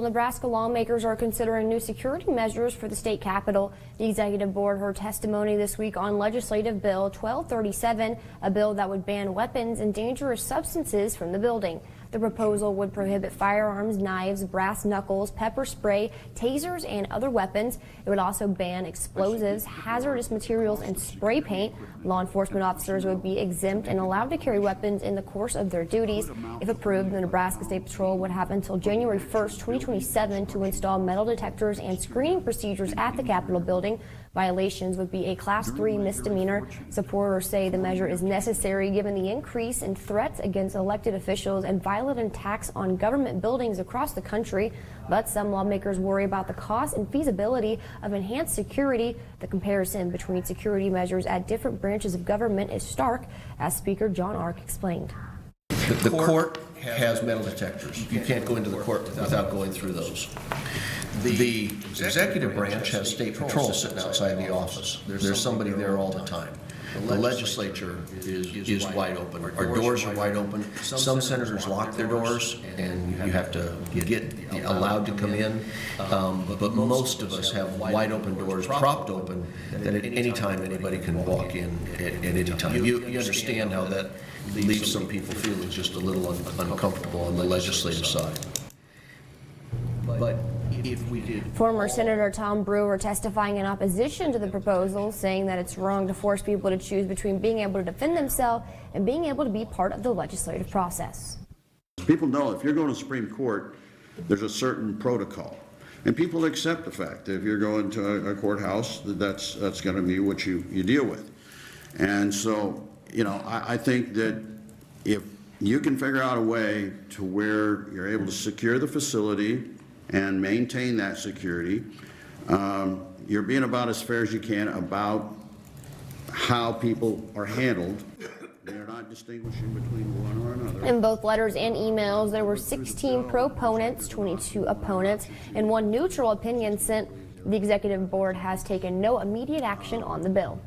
Well, Nebraska lawmakers are considering new security measures for the state capitol. The executive board heard testimony this week on Legislative Bill 1237, a bill that would ban weapons and dangerous substances from the building. The proposal would prohibit firearms, knives, brass knuckles, pepper spray, tasers, and other weapons. It would also ban explosives, hazardous materials, and spray paint. Law enforcement officers would be exempt and allowed to carry weapons in the course of their duties. If approved, the Nebraska State Patrol would have until January 1st, 2027 to install metal detectors and screening procedures at the Capitol building. Violations would be a Class 3 misdemeanor. Supporters say the measure is necessary given the increase in threats against elected officials and violent attacks on government buildings across the country. But some lawmakers worry about the cost and feasibility of enhanced security. The comparison between security measures at different branches of government is stark, as Speaker John Ark explained. The court has metal detectors. You can't go into the court without going through those. The executive branch has state patrol sitting outside the office. There's somebody there all the time. The legislature is wide open. Our doors are wide open. Some senators lock their doors, and you have to get allowed to come in. But most of us have wide open doors, propped open, that at any time anybody can walk in at any time. You understand how that leaves some people feeling just a little uncomfortable on the legislative side. But if we did. Former Senator Tom Brewer testifying in opposition to the proposal, saying that it's wrong to force people to choose between being able to defend themselves and being able to be part of the legislative process. People know if you're going to Supreme Court, there's a certain protocol. And people accept the fact that if you're going to a courthouse, that's going to be what you deal with. And so, you know, I think that if you can figure out a way to where you're able to secure the facility and maintain that security, you're being about as fair as you can about how people are handled. They're not distinguishing between one or another. In both letters and emails, there were 16 proponents, 22 opponents, and 1 neutral opinion sent. The executive board has taken no immediate action on the bill.